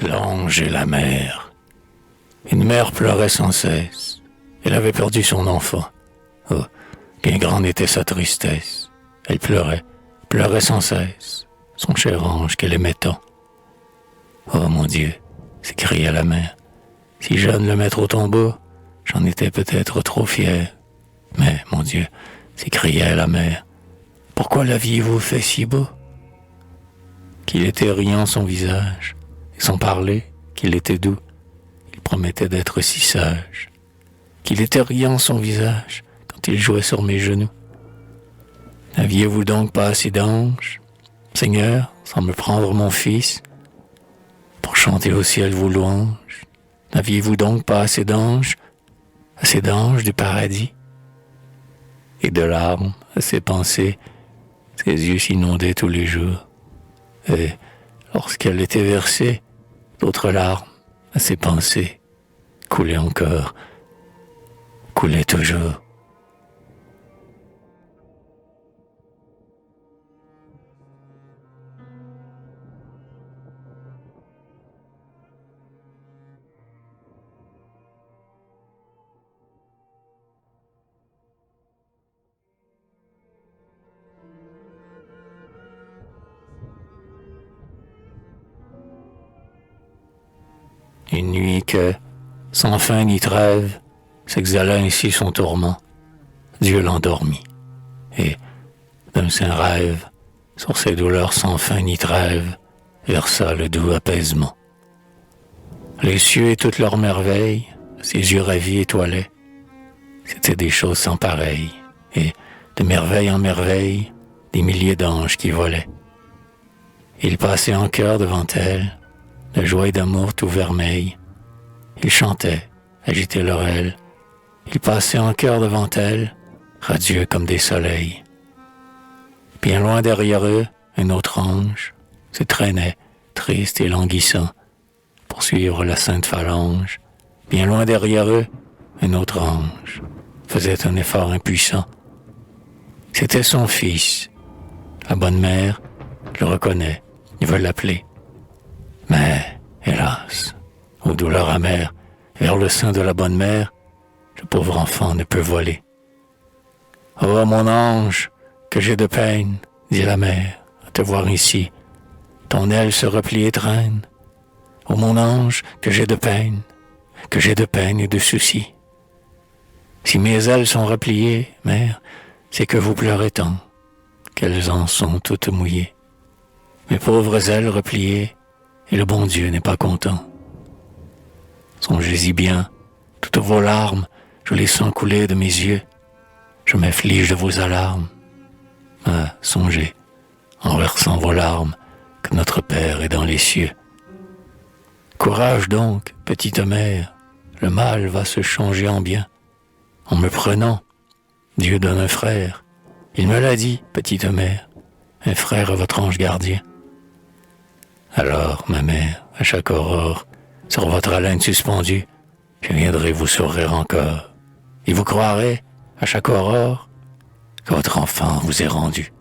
L'ange et la mère. Une mère pleurait sans cesse. Elle avait perdu son enfant. Oh, bien grande était sa tristesse. Elle pleurait sans cesse, son cher ange qu'elle aimait tant. Oh mon Dieu, s'écria la mère, si jeune le mettre au tombeau, j'en étais peut-être trop fier. Mais, mon Dieu, s'écria la mère, pourquoi l'aviez-vous fait si beau? Qu'il était riant son visage, et son parler, qu'il était doux, il promettait d'être si sage. Qu'il était riant son visage, quand il jouait sur mes genoux. N'aviez-vous donc pas assez d'anges, Seigneur, sans me prendre mon fils, pour chanter au ciel vos louanges? N'aviez-vous donc pas assez d'anges du paradis? Et de larmes à ses pensées, ses yeux s'inondaient tous les jours. Et lorsqu'elle était versée, d'autres larmes à ses pensées coulaient encore, coulaient toujours. Une nuit que, sans fin ni trêve, s'exhala ainsi son tourment, Dieu l'endormit, et, d'un saint rêve, sur ses douleurs sans fin ni trêve, versa le doux apaisement. Les cieux et toutes leurs merveilles, ses yeux ravis étoilaient. C'étaient des choses sans pareilles, et, de merveille en merveille, des milliers d'anges qui volaient. Ils passaient en chœur devant elle, de joie et d'amour tout vermeil. Ils chantaient, agitaient leurs ailes. Ils passaient en chœur devant elle, radieux comme des soleils. Bien loin derrière eux, un autre ange se traînait, triste et languissant, pour suivre la sainte phalange. Bien loin derrière eux, un autre ange faisait un effort impuissant. C'était son fils. La bonne mère le reconnaît, il veut l'appeler. Mais, hélas, aux douleurs amères, vers le sein de la bonne mère, le pauvre enfant ne peut voler. « Oh, mon ange, que j'ai de peine, dit la mère, à te voir ici. Ton aile se replie et traîne. Oh, mon ange, que j'ai de peine et de soucis. Si mes ailes sont repliées, mère, c'est que vous pleurez tant, qu'elles en sont toutes mouillées. Mes pauvres ailes repliées, et le bon Dieu n'est pas content. Songez-y bien, toutes vos larmes, je les sens couler de mes yeux. Je m'afflige de vos alarmes. Ah, songez, en versant vos larmes, que notre Père est dans les cieux. Courage donc, petite mère, le mal va se changer en bien. En me prenant, Dieu donne un frère. Il me l'a dit, petite mère, un frère à votre ange gardien. Alors, ma mère, à chaque aurore, sur votre haleine suspendue, je viendrai vous sourire encore. Et vous croirez, à chaque aurore, que votre enfant vous est rendu.